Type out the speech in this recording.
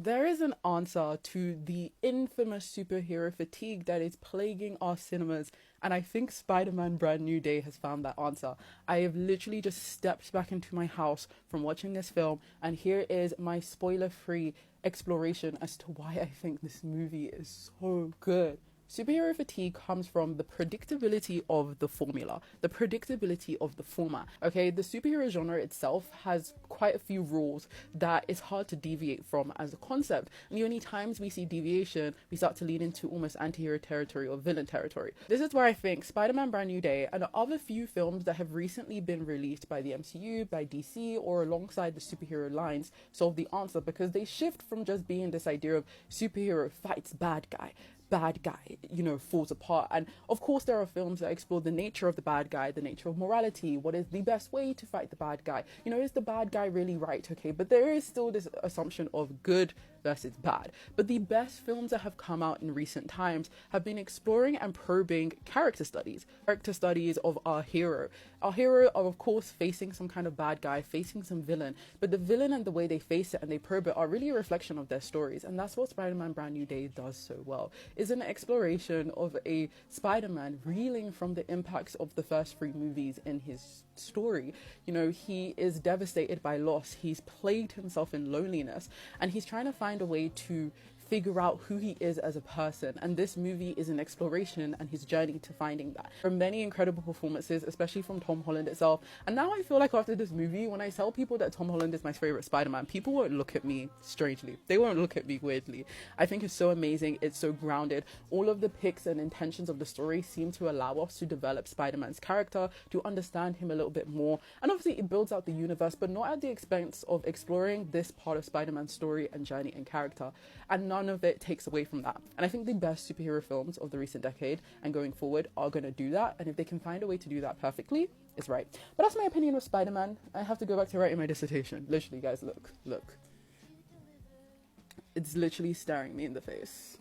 There is an answer to the infamous superhero fatigue that is plaguing our cinemas, and I think Spider-Man Brand New Day has found that answer. I have literally just stepped back into my house from watching this film, and here is my spoiler-free exploration as to why I think this movie is so good. Superhero fatigue comes from the predictability of the formula, the predictability of the format. Okay, the superhero genre itself has quite a few rules that it's hard to deviate from as a concept. And the only times we see deviation, we start to lean into almost anti-hero territory or villain territory. This is where I think Spider-Man Brand New Day and other few films that have recently been released by the MCU, by DC, or alongside the superhero lines solve the answer, because they shift from just being this idea of superhero fights bad guy, falls apart. And of course, there are films that explore the nature of the bad guy, the nature of morality. What is the best way to fight the bad guy? Is the bad guy really right? Okay, but there is still this assumption of good versus bad. But the best films that have come out in recent times have been exploring and probing character studies of our hero. Our hero are, of course, facing some kind of bad guy, facing some villain, but the villain and the way they face it and they probe it are really a reflection of their stories. And that's what Spider-Man Brand New Day does so well, is an exploration of a Spider-Man reeling from the impacts of the first three movies in his story. He is devastated by loss, he's plagued himself in loneliness, and he's trying to find a way to figure out who he is as a person. And this movie is an exploration and his journey to finding that. There are many incredible performances, especially from Tom Holland itself. And now I feel like after this movie, when I tell people that Tom Holland is my favorite Spider-Man, people won't look at me strangely. They won't look at me weirdly. I think it's so amazing. It's so grounded. All of the picks and intentions of the story seem to allow us to develop Spider-Man's character, to understand him a little bit more. And obviously it builds out the universe, but not at the expense of exploring this part of Spider-Man's story and journey and character. And none of it takes away from that. And I think the best superhero films of the recent decade and going forward are going to do that. And if they can find a way to do that perfectly, it's right. But that's my opinion of Spider-Man. I have to go back to writing my dissertation. Literally, guys, look. It's literally staring me in the face.